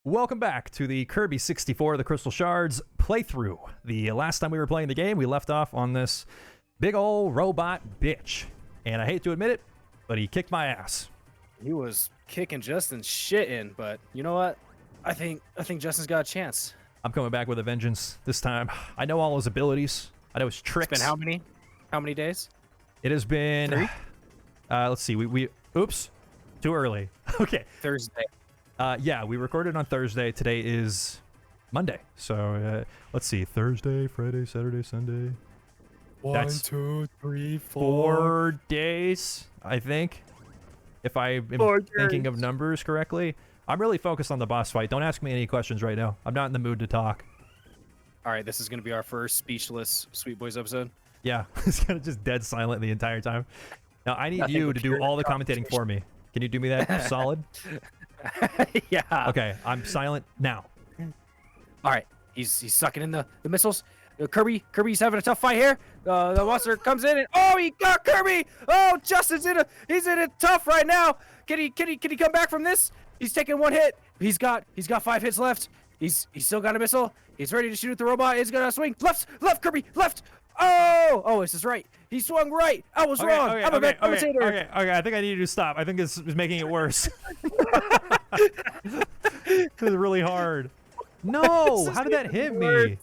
Welcome back to the Kirby 64 The Crystal Shards playthrough. The last time we were playing the game, we left off on this big ol' robot bitch. And I hate to admit it, but he kicked my ass. He was kicking Justin's shit in, but you know what? I think Justin's got a chance. I'm coming back with a vengeance this time. I know all his abilities. I know his tricks. It's been how many? How many days? It has been... 3? Let's see. Oops. Too early. Okay. Thursday. Yeah, we recorded on Thursday. Today is Monday. So let's see. Thursday, Friday, Saturday, Sunday. That's 2, 3, 4 days, I think. If I am thinking of numbers correctly. I'm really focused on the boss fight. Don't ask me any questions right now. I'm not in the mood to talk. All right, this is going to be our first speechless Sweet Boys episode. Yeah, it's kind of just dead silent the entire time. Now, I need you to do all the commentating for me. Can you do me that solid? Yeah. Okay, I'm silent now. All right, he's sucking in the missiles. Kirby's having a tough fight here. The monster comes in and he got Kirby. Oh, Justin's he's in it tough right now. Can he come back from this? He's taking one hit. He's got 5 hits left. He's still got a missile. He's ready to shoot at the robot. He's gonna swing left, Kirby, left. Oh, this is right. He swung right. I was wrong. I'm a bad commentator. Okay. I think I need you to stop. I think this is making it worse. This is really hard. No, how did that hit me?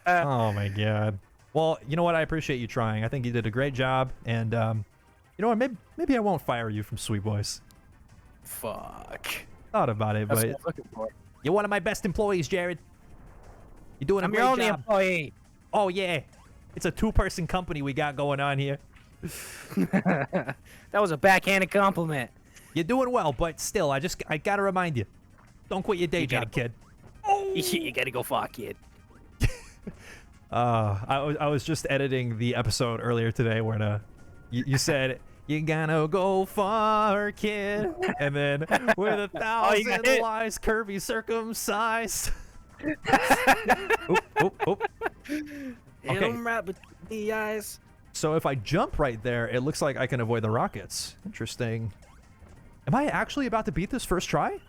Oh my god. Well, you know what? I appreciate you trying. I think you did a great job. And you know what? Maybe I won't fire you from Sweet Boys. Fuck. Thought about it, That's but what I'm looking for. you're one of my best employees, Jared. You're doing a I'm great your only job. employee. Oh yeah, it's a 2-person company we got going on here. That was a backhanded compliment. You're doing well, but still, I gotta remind you, don't quit your day You job, gotta- kid. You gotta go far, kid. I was just editing the episode earlier today where you said you gotta go far, kid, and then with 1,000 lies, Kirby circumcised. Oop. Hit him right between the eyes. So if I jump right there, it looks like I can avoid the rockets. Interesting. Am I actually about to beat this first try?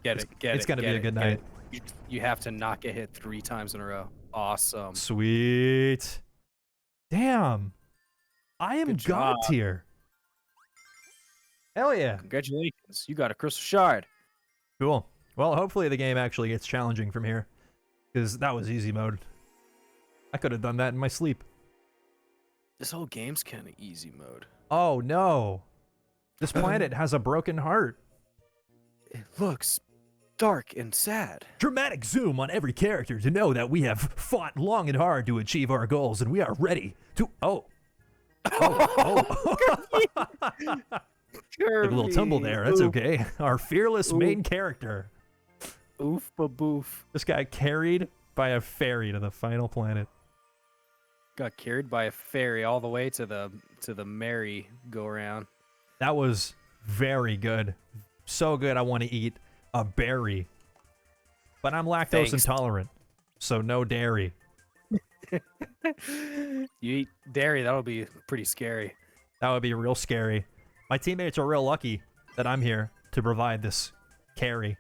It's gonna be a good night. You have to not get hit 3 times in a row. Awesome. Sweet. Damn. I am Good job. God tier. Hell yeah. Congratulations. You got a crystal shard. Cool. Well, hopefully the game actually gets challenging from here. Because that was easy mode. I could have done that in my sleep. This whole game's kind of easy mode. Oh, no. This planet has a broken heart. It looks dark and sad. Dramatic zoom on every character to know that we have fought long and hard to achieve our goals and we are ready to... Oh. Took a little tumble there. That's okay. Our fearless main character. Oof ba boof. This guy carried by a fairy to the final planet. Got carried by a fairy all the way to the merry go around. That was very good. So good I want to eat a berry. But I'm lactose intolerant, so no dairy. You eat dairy, that'll be pretty scary. That would be real scary. My teammates are real lucky that I'm here to provide this carry.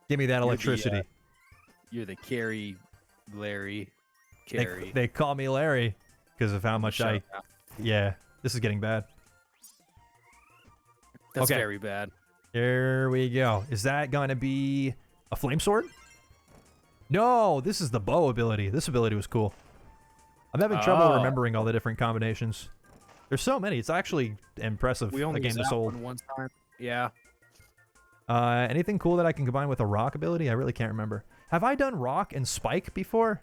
Give me that electricity. You're the carry, Larry. Carry. They call me Larry because of how much Shut up. Yeah, this is getting bad. That's Okay. very bad. Here we go. Is that going to be a flame sword? No, this is the bow ability. This ability was cool. I'm having trouble remembering all the different combinations. There's so many. It's actually impressive. We only a game used this that old. one time. Yeah. Anything cool that I can combine with a rock ability? I really can't remember. Have I done rock and spike before?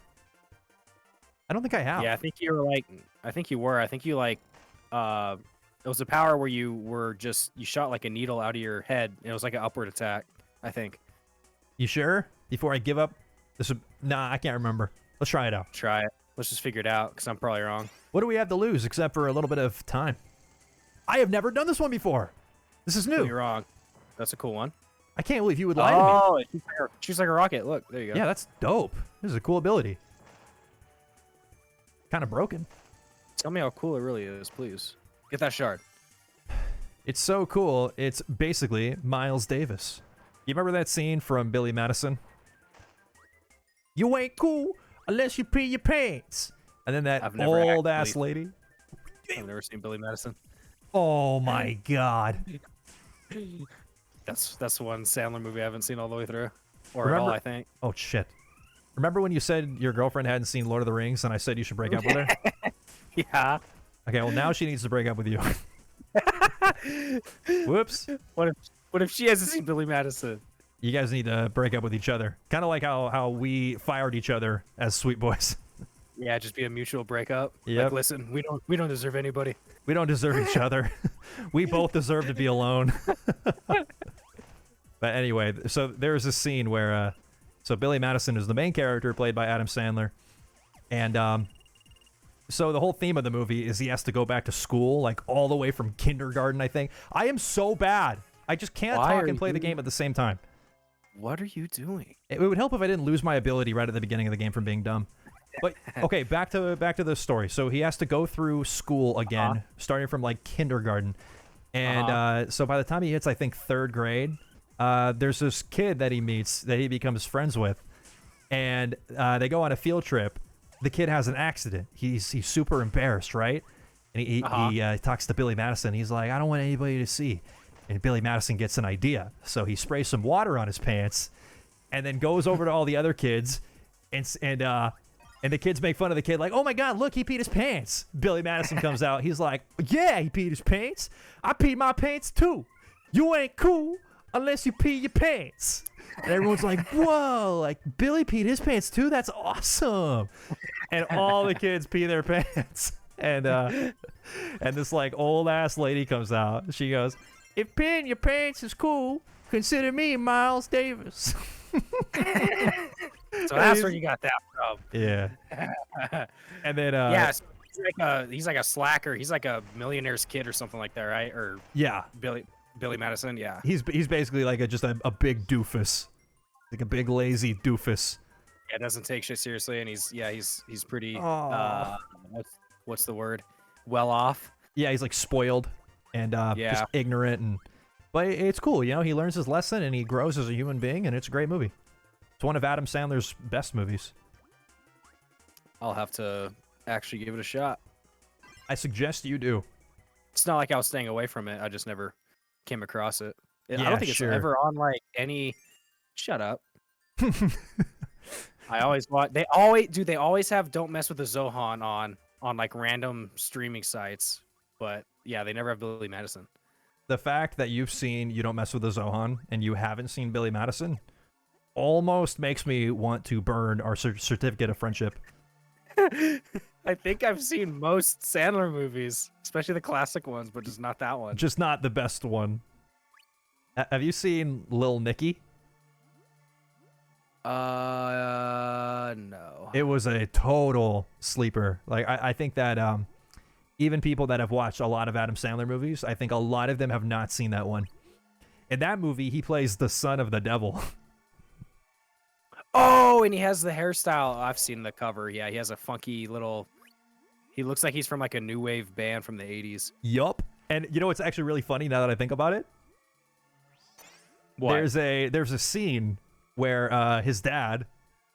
I don't think I have. Yeah, I think you were like. I think you were. I think you like. It was a power where you shot like a needle out of your head. And it was like an upward attack. I think. You sure? Before I give up, nah, I can't remember. Let's try it out. Try it. Let's just figure it out because I'm probably wrong. What do we have to lose except for a little bit of time? I have never done this one before. This is new. You're wrong. That's a cool one. I can't believe you would lie to me. Oh, it shoots like a rocket. Look, there you go. Yeah, that's dope. This is a cool ability. Kind of broken. Tell me how cool it really is, please. Get that shard. It's so cool. It's basically Miles Davis. You remember that scene from Billy Madison? You ain't cool unless you pee your pants. And then that I've never old ass actually- lady. I've never seen Billy Madison. Oh my god. That's one Sandler movie I haven't seen all the way through, or at Remember- all. I think. Oh shit. Remember when you said your girlfriend hadn't seen Lord of the Rings and I said you should break up with her? Yeah. Okay, well now she needs to break up with you. Whoops. What if she hasn't seen Billy Madison? You guys need to break up with each other. Kind of like how we fired each other as sweet boys. Yeah, just be a mutual breakup. Yep. Like, listen, we don't deserve anybody. We don't deserve each other. We both deserve to be alone. But anyway, so there's this scene where so Billy Madison is the main character played by Adam Sandler. And so the whole theme of the movie is he has to go back to school, like all the way from kindergarten, I think. I am so bad. I just can't Why talk are and play the you- game at the same time. What are you doing? It would help if I didn't lose my ability right at the beginning of the game from being dumb. But okay, back to the story. So he has to go through school again, starting from like kindergarten, and so by the time he hits, I think, 3rd grade, there's this kid that he meets that he becomes friends with, and they go on a field trip. The kid has an accident. He's super embarrassed, right? And he talks to Billy Madison. He's like, I don't want anybody to see. And Billy Madison gets an idea, so he sprays some water on his pants, and then goes over to all the other kids, and the kids make fun of the kid, like, oh my god, look, he peed his pants. Billy Madison comes out. He's like, yeah, he peed his pants. I peed my pants too. You ain't cool unless you pee your pants. And everyone's like, whoa, like Billy peed his pants too? That's awesome. And all the kids pee their pants. And this like old ass lady comes out. She goes, if peeing your pants is cool, consider me Miles Davis. So that's where you got that from. Yeah. And then Yeah, so he's like a slacker. He's like a millionaire's kid or something like that, right? Or yeah, Billy Madison. Yeah. he's basically like just a big doofus, like a big lazy doofus. Yeah, doesn't take shit seriously, and he's pretty. Aw. What's the word? Well off. Yeah, he's like spoiled and just Yeah. ignorant, but it's cool, you know. He learns his lesson and he grows as a human being, and it's a great movie. It's one of Adam Sandler's best movies. I'll have to actually give it a shot. I suggest you do. It's not like I was staying away from it. I just never came across it. I Yeah, don't think sure. it's ever on like any. Shut up. I always watch. They always have "Don't Mess with the Zohan" on like random streaming sites. But yeah, they never have Billy Madison. The fact that you've seen You Don't Mess with the Zohan and you haven't seen Billy Madison almost makes me want to burn our certificate of friendship. I think I've seen most Sandler movies, especially the classic ones, but just not that one. Just not the best one. Have you seen Lil Nicky? No. It was a total sleeper. Like I think that even people that have watched a lot of Adam Sandler movies, I think a lot of them have not seen that one. In that movie, he plays the son of the devil. Oh, and he has the hairstyle. I've seen the cover. Yeah, he has a funky little. He looks like he's from like a new wave band from the 80s. Yup. And you know what's actually really funny now that I think about it? What? There's a scene where his dad,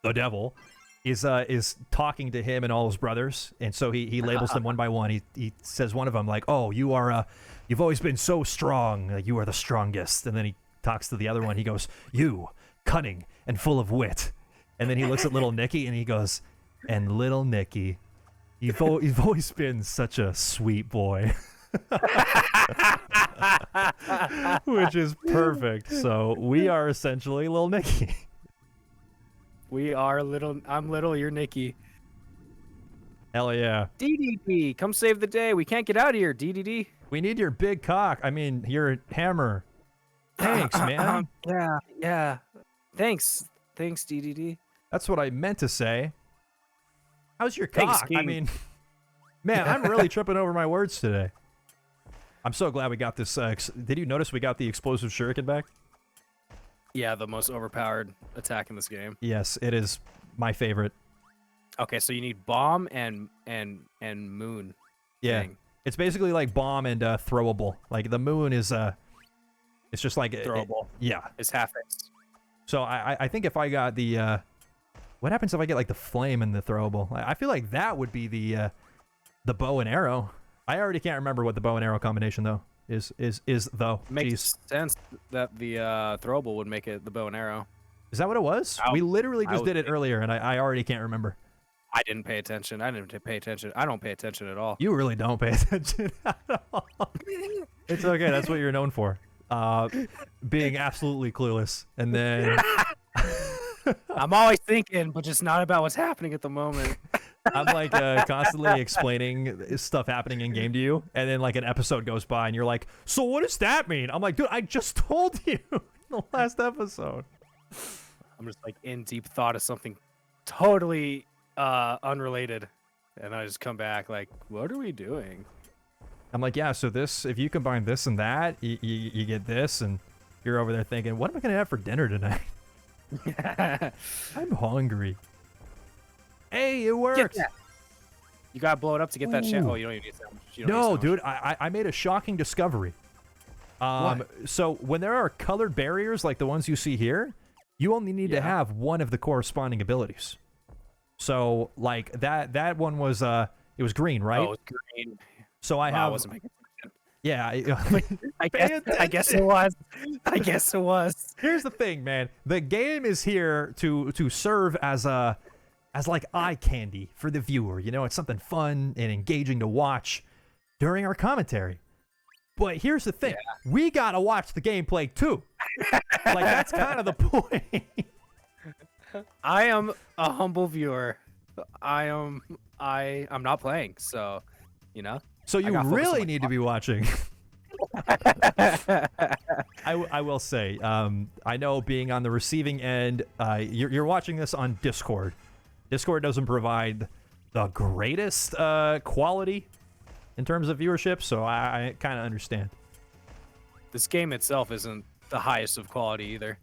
the devil, is talking to him and all his brothers, and so he labels them one by one. He says one of them like, "Oh, you've always been so strong. You are the strongest." And then he talks to the other one. He goes, "You, cunning and full of wit." And then he looks at little Nicky and he goes, "And little Nicky, you've always been such a sweet boy." Which is perfect. So we are essentially Lil Nicky. We are little. I'm little. You're Nicky. Hell yeah. DDD, come save the day. We can't get out of here. DDD. We need your big cock. I mean, your hammer. Thanks, man. Yeah. Thanks, DDD. That's what I meant to say. How's your Thanks, cock? I King. mean, man, I'm really tripping over my words today. I'm so glad we got this. Did you notice we got the explosive shuriken back? Yeah, the most overpowered attack in this game. Yes, it is my favorite. Okay, so you need bomb and moon. Yeah. thing. It's basically like bomb and throwable. Like the moon is It's just like Throwable. yeah. It's half-ace. So I think if I got the what happens if I get like the flame and the throwable? I feel like that would be the bow and arrow. I already can't remember what the bow and arrow combination though is though. Makes Jeez. sense that the throwable would make it the bow and arrow. Is that what it was? We literally just did it earlier, and I already can't remember. I didn't pay attention. I didn't pay attention. I don't pay attention at all. You really don't pay attention at all. It's okay. That's what you're known for. Being absolutely clueless. And then I'm always thinking, but just not about what's happening at the moment. I'm like constantly explaining stuff happening in game to you, and then like an episode goes by, and you're like, "So what does that mean?" I'm like, "Dude, I just told you in the last episode." I'm just like in deep thought of something totally unrelated, and I just come back like, "What are we doing?" I'm like, "Yeah, so this, if you combine this and that, you get this," and you're over there thinking, "What am I gonna have for dinner tonight?" I'm hungry. Hey, it worked. You gotta blow it up to get that shit. Ooh. Oh, you don't even need that much. You don't No, need so much. dude, I made a shocking discovery. What? So when there are colored barriers like the ones you see here, you only need to have one of the corresponding abilities. So like that one was it was green, right? Oh, it's green. So I Wow, I have wasn't making attention. yeah. I guess it was. I guess it was. Here's the thing, man. The game is here to serve as like eye candy for the viewer. You know, it's something fun and engaging to watch during our commentary. But here's the thing. We got to watch the gameplay too. Like that's kind of the point. I am a humble viewer. I'm not playing, so you know. So you gotta focus on really my need to be watching. I will say, I know being on the receiving end, you're watching this on Discord. Discord doesn't provide the greatest quality in terms of viewership, so I kind of understand. This game itself isn't the highest of quality either.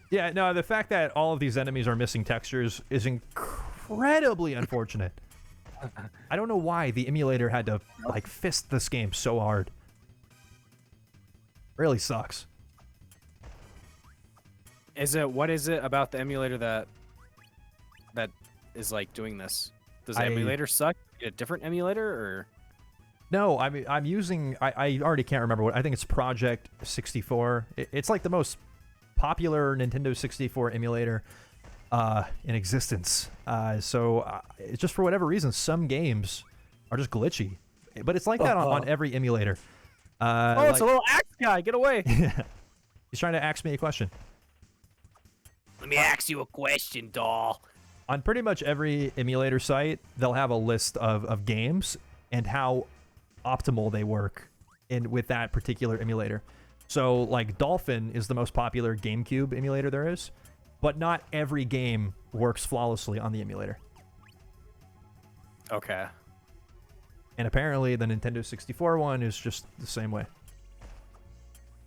Yeah, no, the fact that all of these enemies are missing textures is incredibly unfortunate. I don't know why the emulator had to like fist this game so hard. Really sucks. What is it about the emulator that is like doing this? Does the emulator suck? Get a different emulator or? No, I mean I'm using. I already can't remember what. I think it's Project 64. It's like the most popular Nintendo 64 emulator in existence. So it's just for whatever reason, some games are just glitchy. But it's like that on every emulator. It's a little axe guy. Get away. He's trying to ask me a question. Let me ask you a question, doll. On pretty much every emulator site, they'll have a list of games and how optimal they work with that particular emulator. So, like, Dolphin is the most popular GameCube emulator there is, but not every game works flawlessly on the emulator. Okay. And apparently the Nintendo 64 one is just the same way.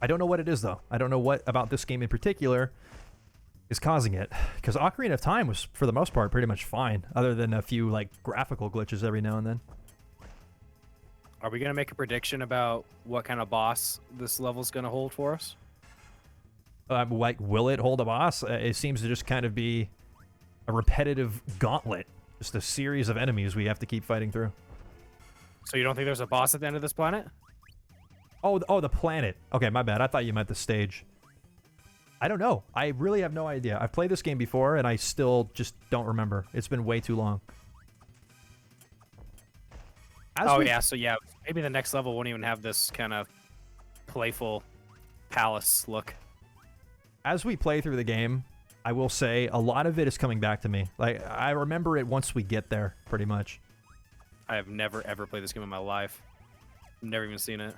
I don't know what it is, though. I don't know what about this game in particular is causing it. Because Ocarina of Time was, for the most part, pretty much fine, other than a few, like, graphical glitches every now and then. Are we gonna make a prediction about what kind of boss this level's gonna hold for us? Like, will it hold a boss? It seems to just kind of be a repetitive gauntlet. Just a series of enemies we have to keep fighting through. So you don't think there's a boss at the end of this planet? Oh, the planet. Okay, my bad. I thought you meant the stage. I don't know. I really have no idea. I've played this game before, and I still just don't remember. It's been way too long. So maybe the next level won't even have this kind of playful palace look. As we play through the game, I will say a lot of it is coming back to me. Like, I remember it once we get there, pretty much. I have never, ever played this game in my life. Never even seen it.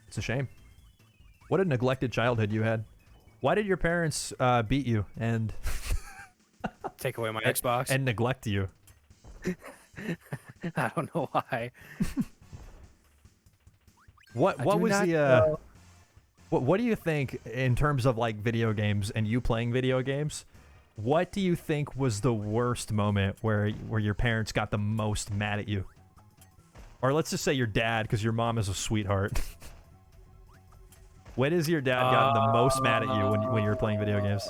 It's a shame. What a neglected childhood you had. Why did your parents beat you and take away my Xbox and neglect you? I don't know why. What was the what do you think in terms of like video games and you playing video games? What do you think was the worst moment where your parents got the most mad at you? Or let's just say your dad, because your mom is a sweetheart. When has your dad gotten the most mad at you when you were playing video games?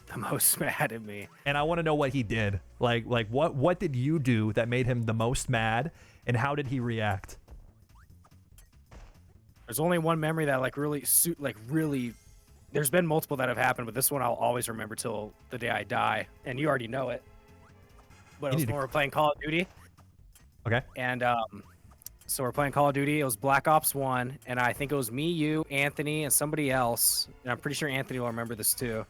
The most mad at me. And I want to know what he did. Like what did you do that made him the most mad, and how did he react? There's only one memory that really. There's been multiple that have happened, but this one I'll always remember till the day I die, and you already know it. But it was when we were playing Call of Duty. Okay. And so we're playing Call of Duty. It was Black Ops 1, and I think it was me, you, Anthony, and somebody else. And I'm pretty sure Anthony will remember this too.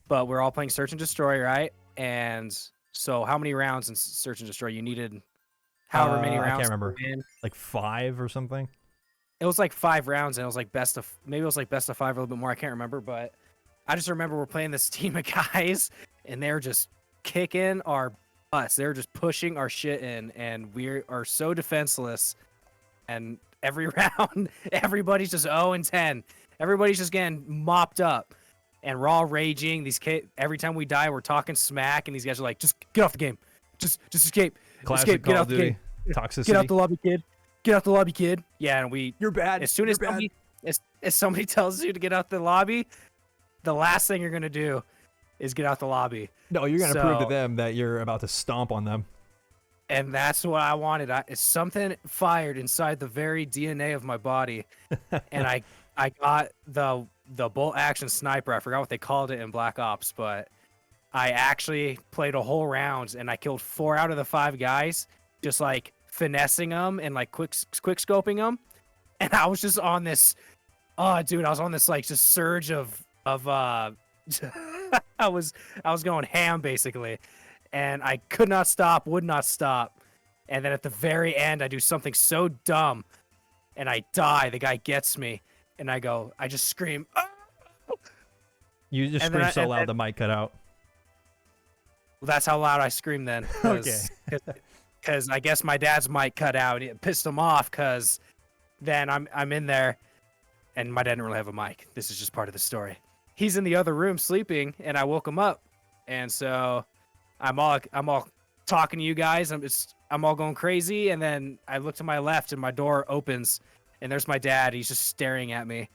But we're all playing Search and Destroy, right? And so how many rounds in Search and Destroy? You needed however many rounds. I can't remember. To win. Like 5 or something? It was like 5 rounds, and it was like maybe it was like best of 5 or a little bit more. I can't remember, but I just remember we're playing this team of guys, and they're just kicking our butts. They're just pushing our shit in, and we are so defenseless. And every round, everybody's just 0-10. Everybody's just getting mopped up, and we're all raging. Every time we die, we're talking smack, and these guys are like, "Just get off the game, just escape, Classic escape, Call get of out the Duty. game, Toxicity. get out the lobby, kid, get out the lobby, kid." Yeah, and You're bad. as soon as somebody tells you to get out the lobby, the last thing you're gonna do is get out the lobby. No, you're gonna prove to them that you're about to stomp on them. And that's what I wanted. Something fired inside the very DNA of my body, and I got the bolt action sniper. I forgot what they called it in Black Ops, but I actually played a whole round, and I killed 4 out of the 5 guys, just like finessing them and like quick scoping them. And I was just on this, I was on this like just surge of I was going ham basically, and I could not stop, would not stop. And then at the very end, I do something so dumb, and I die. The guy gets me, and I just scream. "Ah!" You just scream so loud the mic cut out. Well, that's how loud I screamed then. Because I guess my dad's mic cut out. It pissed him off. Because then I'm in there, and my dad didn't really have a mic. This is just part of the story. He's in the other room sleeping, and I woke him up, and so I'm all talking to you guys. I'm all going crazy, and then I look to my left, and my door opens, and there's my dad. He's just staring at me,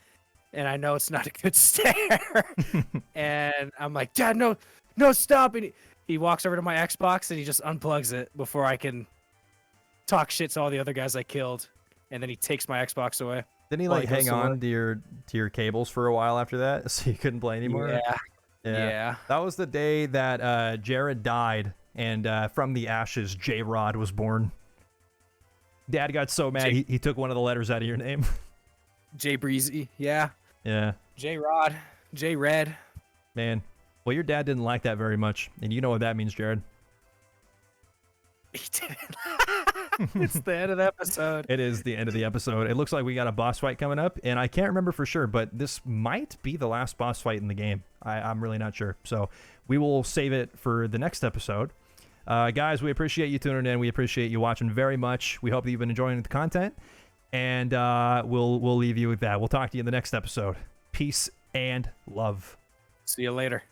and I know it's not a good stare. And I'm like, "Dad, no, stop!" And he walks over to my Xbox, and he just unplugs it before I can talk shit to all the other guys I killed, and then he takes my Xbox away. Didn't he like hang on to your cables for a while after that, so you couldn't play anymore? Yeah. That was the day that Jared died, and from the ashes, J-Rod was born. Dad got so mad, he took one of the letters out of your name. J Breezy, yeah. Yeah. J-Rod, J-Red. Man, well, your dad didn't like that very much, and you know what that means, Jared. He didn't. It's the end of the episode. It is the end of the episode. It looks like we got a boss fight coming up, and I can't remember for sure, but this might be the last boss fight in the game. I'm really not sure. So we will save it for the next episode. Guys, we appreciate you tuning in. We appreciate you watching very much. We hope that you've been enjoying the content, and we'll leave you with that. We'll talk to you in the next episode. Peace and love. See you later.